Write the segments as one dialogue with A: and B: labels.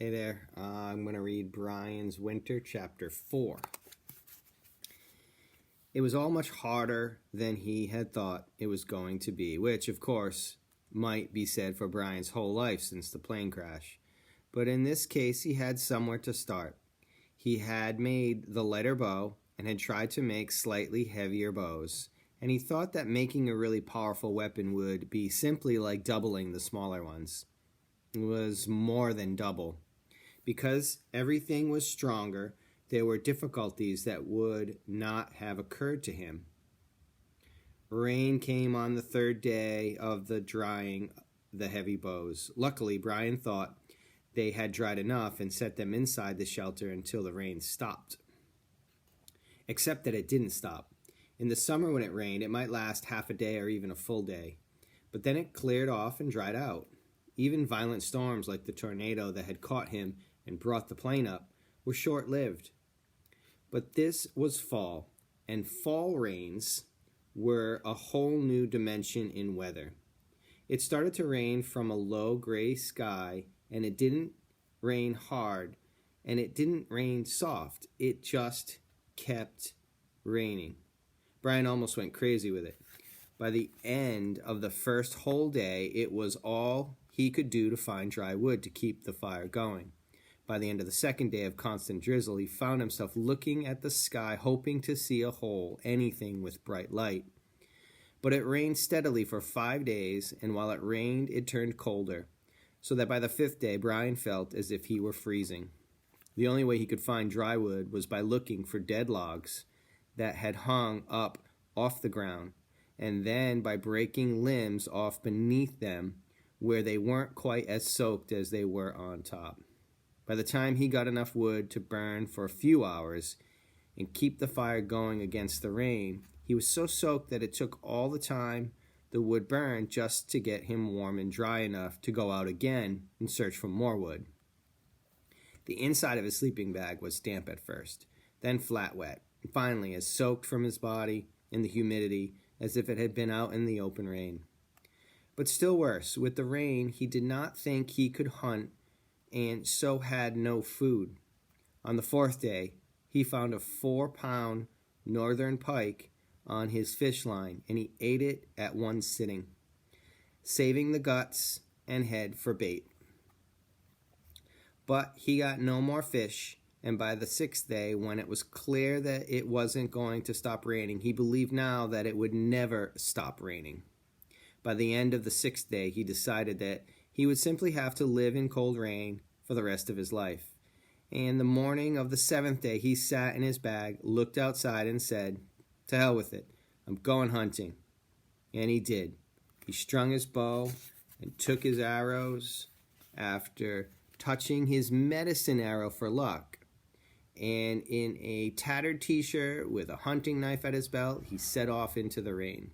A: Hey there, I'm going to read Brian's Winter, Chapter 4. It was all much harder than he had thought it was going to be, which, of course, might be said for Brian's whole life since the plane crash. But in this case, he had somewhere to start. He had made the lighter bow and had tried to make slightly heavier bows, and he thought that making a really powerful weapon would be simply like doubling the smaller ones. It was more than double. Because everything was stronger, there were difficulties that would not have occurred to him. Rain came on the third day of the drying the heavy bows. Luckily, Brian thought they had dried enough and set them inside the shelter until the rain stopped. Except that it didn't stop. In the summer when it rained, it might last half a day or even a full day. But then it cleared off and dried out. Even violent storms like the tornado that had caught him and brought the plane up were short-lived. But this was fall, and fall rains were a whole new dimension in weather. It started to rain from a low gray sky, and it didn't rain hard, and it didn't rain soft. It just kept raining. Brian almost went crazy with it. By the end of the first whole day, it was all he could do to find dry wood to keep the fire going. By the end of the second day of constant drizzle, he found himself looking at the sky, hoping to see a hole, anything with bright light. But it rained steadily for 5 days, and while it rained, it turned colder, so that by the fifth day, Brian felt as if he were freezing. The only way he could find dry wood was by looking for dead logs that had hung up off the ground, and then by breaking limbs off beneath them where they weren't quite as soaked as they were on top. By the time he got enough wood to burn for a few hours and keep the fire going against the rain, he was so soaked that it took all the time the wood burned just to get him warm and dry enough to go out again and search for more wood. The inside of his sleeping bag was damp at first, then flat wet, and finally as soaked from his body in the humidity as if it had been out in the open rain. But still worse, with the rain, he did not think he could hunt and so had no food. On the fourth day, he found a 4-pound northern pike on his fish line, and he ate it at one sitting, saving the guts and head for bait. But he got no more fish, and by the sixth day, when it was clear that it wasn't going to stop raining, he believed now that it would never stop raining. By the end of the sixth day, he decided that he would simply have to live in cold rain for the rest of his life. And the morning of the seventh day, he sat in his bag, looked outside, and said, "To hell with it, I'm going hunting." And he did. He strung his bow and took his arrows after touching his medicine arrow for luck. And in a tattered t-shirt with a hunting knife at his belt, he set off into the rain.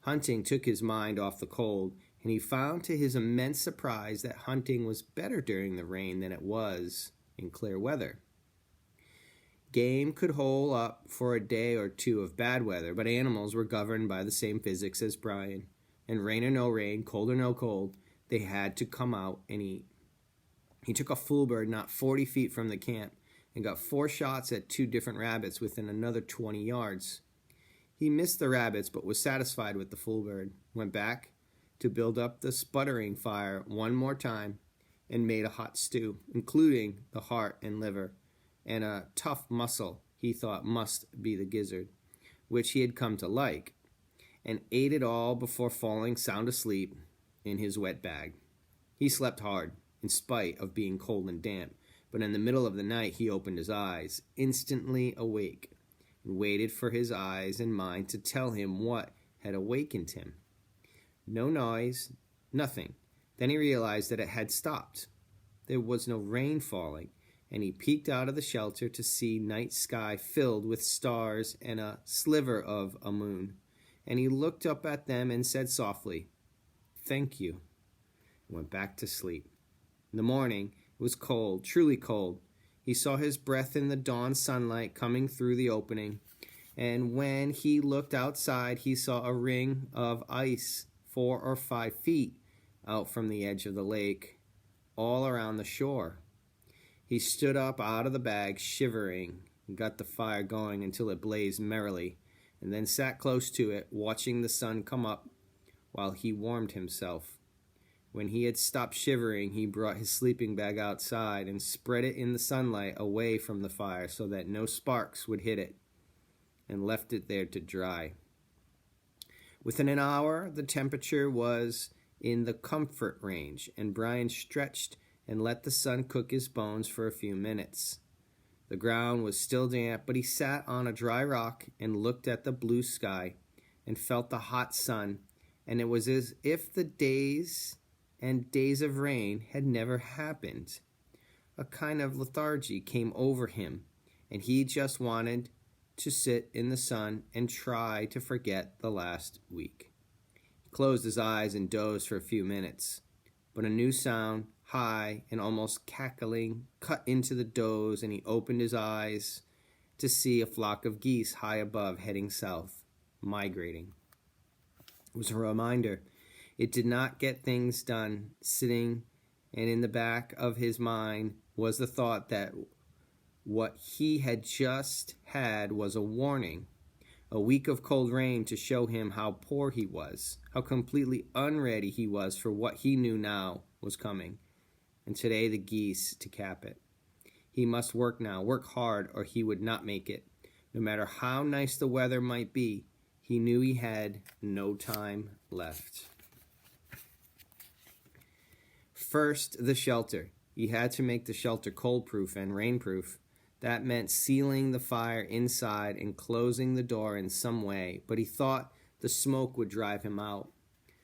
A: Hunting took his mind off the cold, and he found to his immense surprise that hunting was better during the rain than it was in clear weather. Game could hole up for a day or two of bad weather, but animals were governed by the same physics as Brian, and rain or no rain, cold or no cold, they had to come out and eat. He took a fool bird not 40 feet from the camp and got 4 shots at 2 different rabbits within another 20 yards. He missed the rabbits but was satisfied with the fool bird, went back to build up the sputtering fire one more time, and made a hot stew, including the heart and liver, and a tough muscle he thought must be the gizzard, which he had come to like, and ate it all before falling sound asleep in his wet bag. He slept hard, in spite of being cold and damp, but in the middle of the night he opened his eyes, instantly awake, and waited for his eyes and mind to tell him what had awakened him. No noise, nothing. Then he realized that it had stopped. There was no rain falling, and he peeked out of the shelter to see night sky filled with stars and a sliver of a moon. And he looked up at them and said softly, "Thank you," and went back to sleep. In the morning, it was cold, truly cold. He saw his breath in the dawn sunlight coming through the opening, and when he looked outside, he saw a ring of ice 4 or 5 feet out from the edge of the lake, all around the shore. He stood up out of the bag, shivering, and got the fire going until it blazed merrily, and then sat close to it, watching the sun come up while he warmed himself. When he had stopped shivering, he brought his sleeping bag outside and spread it in the sunlight away from the fire so that no sparks would hit it, and left it there to dry. Within an hour, the temperature was in the comfort range, and Brian stretched and let the sun cook his bones for a few minutes. The ground was still damp, but he sat on a dry rock and looked at the blue sky and felt the hot sun, and it was as if the days and days of rain had never happened. A kind of lethargy came over him, and he just wanted to sit in the sun and try to forget the last week. He closed his eyes and dozed for a few minutes, but a new sound, high and almost cackling, cut into the doze, and he opened his eyes to see a flock of geese high above, heading south, migrating. It was a reminder. It did not get things done, sitting, and in the back of his mind was the thought that what he had just had was a warning, a week of cold rain to show him how poor he was, how completely unready he was for what he knew now was coming, and today the geese to cap it. He must work now, work hard, or he would not make it. No matter how nice the weather might be, he knew he had no time left. First, the shelter. He had to make the shelter cold-proof and rain-proof. That meant sealing the fire inside and closing the door in some way, but he thought the smoke would drive him out.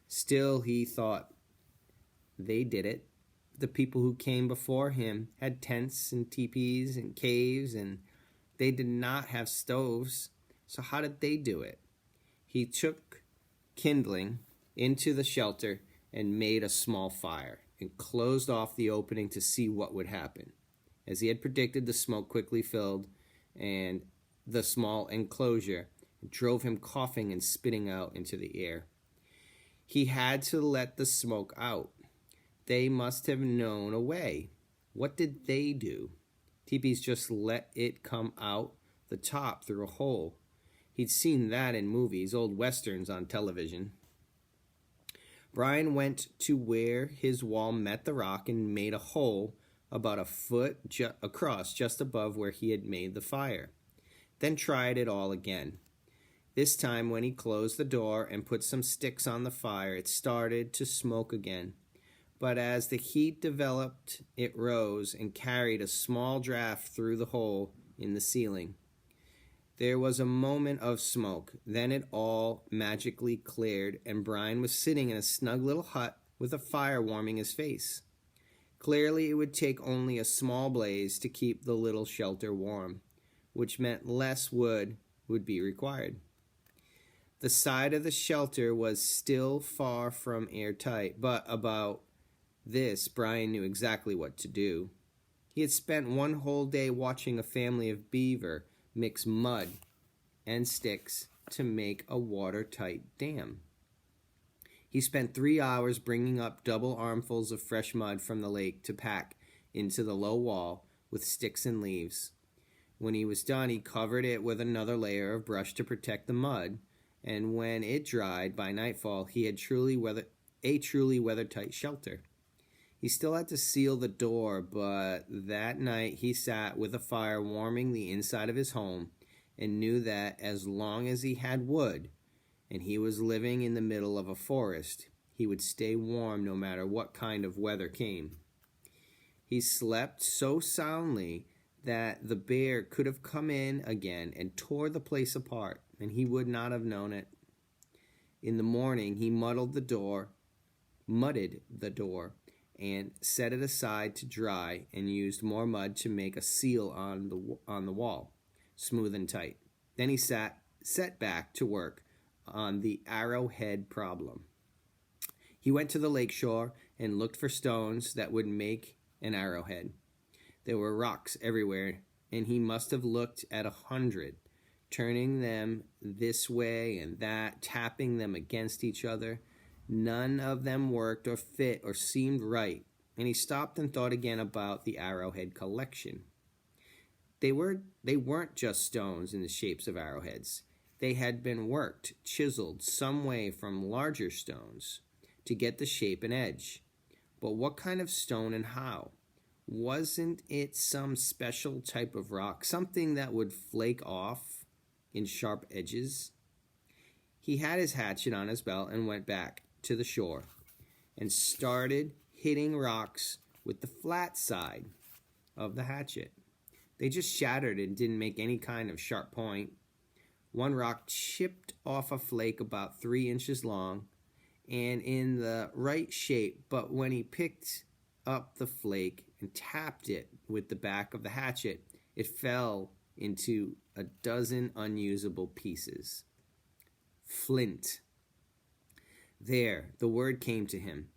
A: Still, he thought, they did it. The people who came before him had tents and teepees and caves, and they did not have stoves. So how did they do it? He took kindling into the shelter and made a small fire, and closed off the opening to see what would happen. As he had predicted, the smoke quickly filled and the small enclosure, and drove him coughing and spitting out into the air. He had to let the smoke out. They must have known a way. What did they do? Teepees just let it come out the top through a hole. He'd seen that in movies, old westerns on television. Brian went to where his wall met the rock and made a hole about a foot across just above where he had made the fire. Then tried it all again. This time when he closed the door and put some sticks on the fire, it started to smoke again. But as the heat developed, it rose and carried a small draft through the hole in the ceiling. There was a moment of smoke. Then it all magically cleared, and Brian was sitting in a snug little hut with a fire warming his face. Clearly, it would take only a small blaze to keep the little shelter warm, which meant less wood would be required. The side of the shelter was still far from airtight, but about this, Brian knew exactly what to do. He had spent one whole day watching a family of beaver mix mud and sticks to make a watertight dam. He spent 3 hours bringing up double armfuls of fresh mud from the lake to pack into the low wall with sticks and leaves. When he was done, he covered it with another layer of brush to protect the mud, and when it dried by nightfall, he had a truly weathertight shelter. He still had to seal the door, but that night he sat with a fire warming the inside of his home and knew that as long as he had wood and he was living in the middle of a forest, he would stay warm no matter what kind of weather came. He slept so soundly that the bear could have come in again and tore the place apart, and he would not have known it. In the morning, he mudded the door, and set it aside to dry, and used more mud to make a seal on the wall, smooth and tight. Then he set back to work on the arrowhead problem. He went to the lakeshore and looked for stones that would make an arrowhead. There were rocks everywhere, and he must have looked at 100, turning them this way and that, tapping them against each other. None of them worked or fit or seemed right. and he stopped and thought again about the arrowhead collection. They weren't just stones in the shapes of arrowheads. They had been worked, chiseled some way from larger stones to get the shape and edge. But what kind of stone and how? Wasn't it some special type of rock, something that would flake off in sharp edges? He had his hatchet on his belt and went back to the shore and started hitting rocks with the flat side of the hatchet. They just shattered and didn't make any kind of sharp point. One rock chipped off a flake about 3 inches long and in the right shape, but when he picked up the flake and tapped it with the back of the hatchet, it fell into a dozen unusable pieces. Flint. There, the word came to him.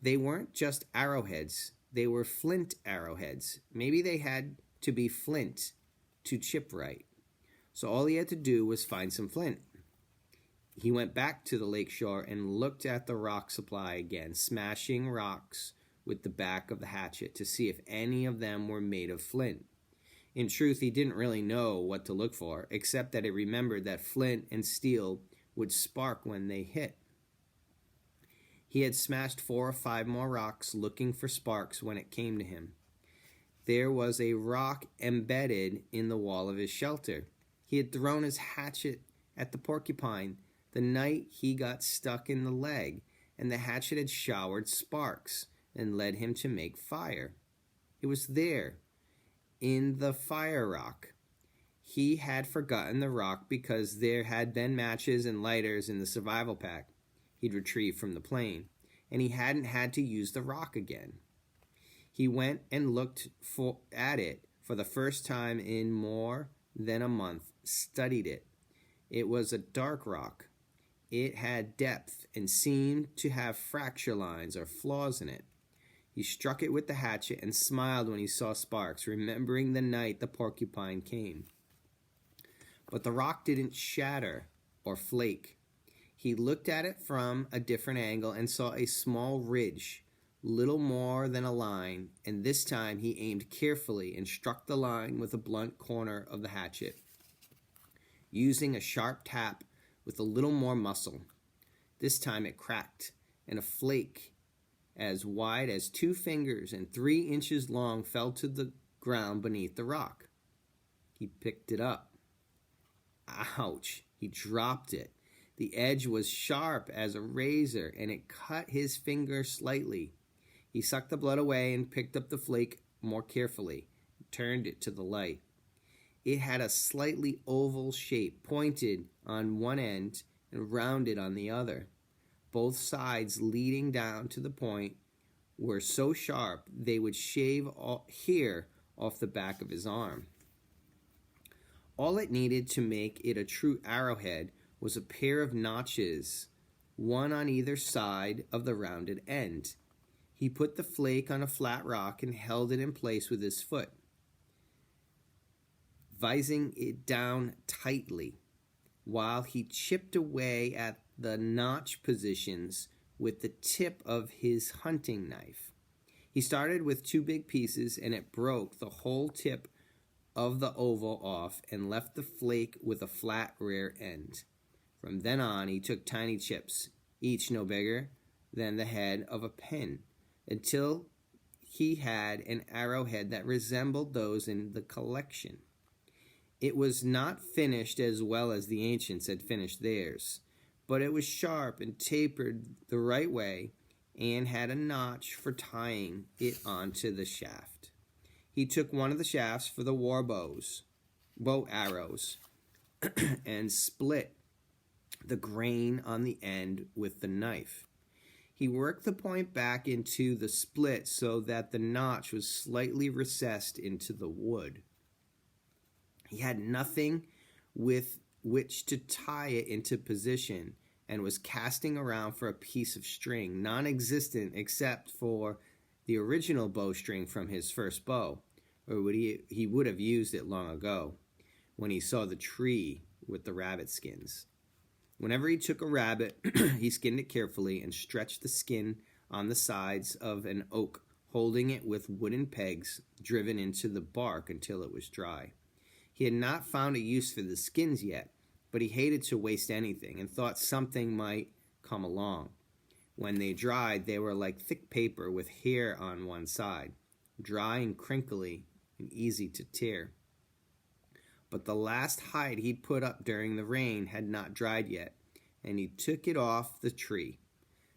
A: They weren't just arrowheads, they were flint arrowheads. Maybe they had to be flint to chip right. So all he had to do was find some flint. He went back to the lake shore and looked at the rock supply again, smashing rocks with the back of the hatchet to see if any of them were made of flint. In truth, he didn't really know what to look for, except that he remembered that flint and steel would spark when they hit. He had smashed 4 or 5 more rocks looking for sparks when it came to him. There was a rock embedded in the wall of his shelter. He had thrown his hatchet at the porcupine the night he got stuck in the leg, and the hatchet had showered sparks and led him to make fire. It was there, in the fire rock. He had forgotten the rock because there had been matches and lighters in the survival pack he'd retrieved from the plane, and he hadn't had to use the rock again. He went and looked at it for the first time in more than a month, studied it. It was a dark rock. It had depth and seemed to have fracture lines or flaws in it. He struck it with the hatchet and smiled when he saw sparks, remembering the night the porcupine came. But the rock didn't shatter or flake. He looked at it from a different angle and saw a small ridge, little more than a line, and this time he aimed carefully and struck the line with a blunt corner of the hatchet, using a sharp tap with a little more muscle. This time it cracked, and a flake as wide as 2 fingers and 3 inches long fell to the ground beneath the rock. He picked it up. Ouch! He dropped it. The edge was sharp as a razor, and it cut his finger slightly. He sucked the blood away and picked up the flake more carefully, and turned it to the light. It had a slightly oval shape, pointed on one end and rounded on the other. Both sides leading down to the point were so sharp they would shave hair off the back of his arm. All it needed to make it a true arrowhead was a pair of notches, one on either side of the rounded end. He put the flake on a flat rock and held it in place with his foot, vising it down tightly, while he chipped away at the notch positions with the tip of his hunting knife. He started with 2 big pieces, and it broke the whole tip of the oval off and left the flake with a flat rear end. From then on, he took tiny chips, each no bigger than the head of a pin, until he had an arrowhead that resembled those in the collection. It was not finished as well as the ancients had finished theirs, but it was sharp and tapered the right way and had a notch for tying it onto the shaft. He took one of the shafts for the bow arrows, and split the grain on the end with the knife. He worked the point back into the split so that the notch was slightly recessed into the wood. He had nothing with which to tie it into position and was casting around for a piece of string, non-existent except for the original bowstring from his first bow, or he would have used it long ago when he saw the tree with the rabbit skins. Whenever he took a rabbit, he skinned it carefully and stretched the skin on the sides of an oak holding it with wooden pegs driven into the bark until it was dry. He had not found a use for the skins yet, but he hated to waste anything and thought something might come along. When they dried, they were like thick paper with hair on one side, dry and crinkly and easy to tear. But the last hide he'd put up during the rain had not dried yet, and he took it off the tree.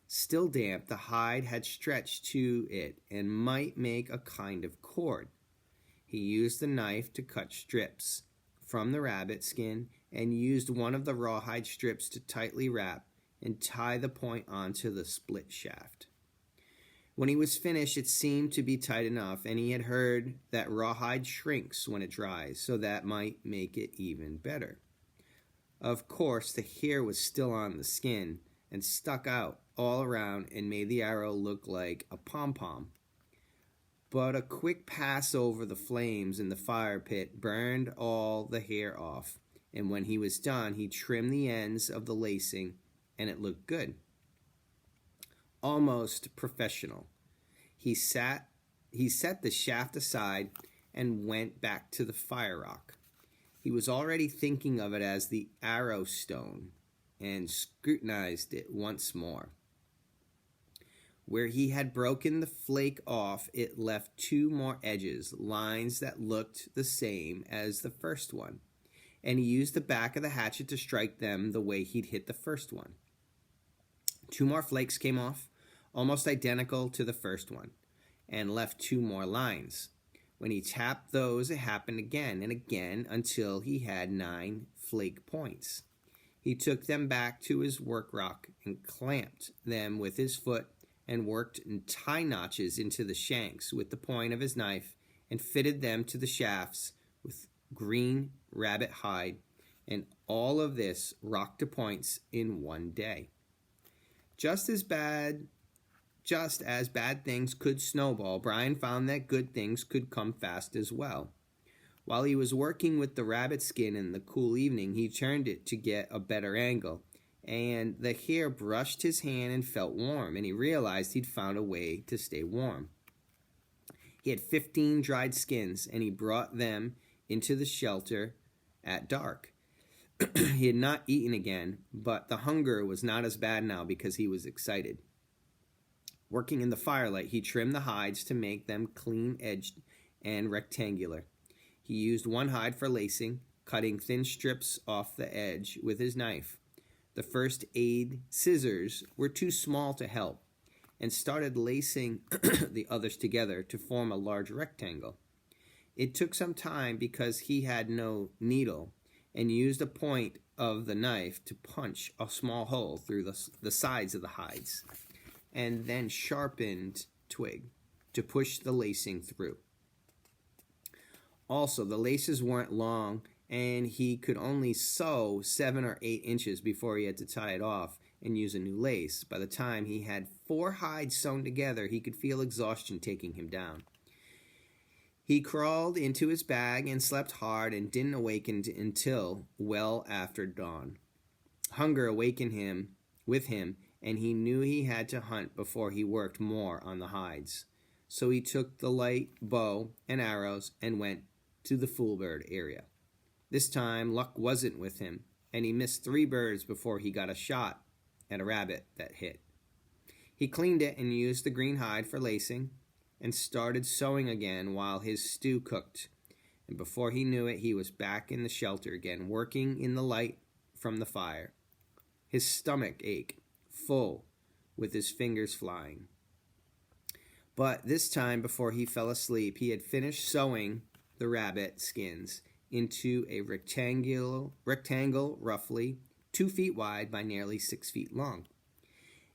A: Still damp, the hide had stretched to it and might make a kind of cord. He used the knife to cut strips from the rabbit skin and used one of the rawhide strips to tightly wrap and tie the point onto the split shaft. When he was finished, it seemed to be tight enough, and he had heard that rawhide shrinks when it dries, so that might make it even better. Of course, the hair was still on the skin and stuck out all around and made the arrow look like a pom-pom. But a quick pass over the flames in the fire pit burned all the hair off, and when he was done, he trimmed the ends of the lacing, and it looked good. Almost professional. He set the shaft aside and went back to the fire rock. He was already thinking of it as the arrow stone and scrutinized it once more. Where he had broken the flake off, it left 2 more edges, lines that looked the same as the first one, and he used the back of the hatchet to strike them the way he'd hit the first one. 2 more flakes came off, almost identical to the first one, and left 2 more lines. When he tapped those, it happened again and again until he had 9 flake points. He took them back to his work rock and clamped them with his foot and worked tie notches into the shanks with the point of his knife and fitted them to the shafts with green rabbit hide, and all of this rock to points in one day. Just as bad things could snowball, Brian found that good things could come fast as well. While he was working with the rabbit skin in the cool evening, he turned it to get a better angle, and the hair brushed his hand and felt warm, and he realized he'd found a way to stay warm. He had 15 dried skins, and he brought them into the shelter at dark. He had not eaten again, but the hunger was not as bad now because he was excited. Working in the firelight, he trimmed the hides to make them clean-edged and rectangular. He used one hide for lacing, cutting thin strips off the edge with his knife. The first aid scissors were too small to help, and started lacing the others together to form a large rectangle. It took some time because he had no needle, and used a point of the knife to punch a small hole through the sides of the hides, and then sharpened twig to push the lacing through. Also, the laces weren't long, and he could only sew 7 or 8 inches before he had to tie it off and use a new lace. By the time he had 4 hides sewn together, he could feel exhaustion taking him down. He crawled into his bag and slept hard and didn't awaken until well after dawn. Hunger awakened with him, and he knew he had to hunt before he worked more on the hides. So he took the light bow and arrows and went to the foolbird area. This time, luck wasn't with him, and he missed 3 birds before he got a shot at a rabbit that hit. He cleaned it and used the green hide for lacing, and started sewing again while his stew cooked. And before he knew it, he was back in the shelter again, working in the light from the fire. His stomach ached, full, with his fingers flying. But this time, before he fell asleep, he had finished sewing the rabbit skins into a rectangle roughly 2 feet wide by nearly 6 feet long.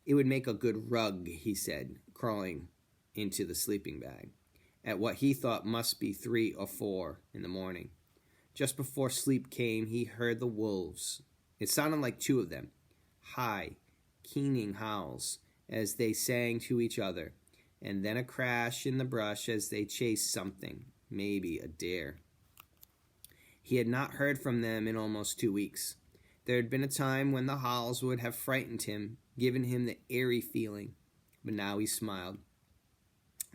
A: It would make a good rug, he said, crawling into the sleeping bag at what he thought must be 3 or 4 in the morning. Just before sleep came, he heard the wolves. It sounded like 2 of them, high, keening howls as they sang to each other, and then a crash in the brush as they chased something, maybe a deer. He had not heard from them in almost 2 weeks. There had been a time when the howls would have frightened him, given him the eerie feeling, but now he smiled.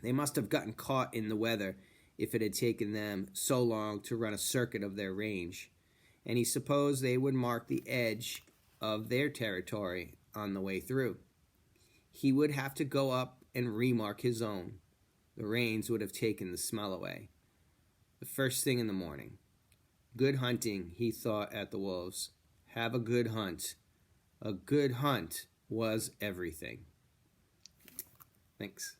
A: They must have gotten caught in the weather if it had taken them so long to run a circuit of their range, and he supposed they would mark the edge of their territory on the way through. He would have to go up and remark his own. The rains would have taken the smell away. The first thing in the morning. Good hunting, he thought at the wolves. Have a good hunt. A good hunt was everything. Thanks.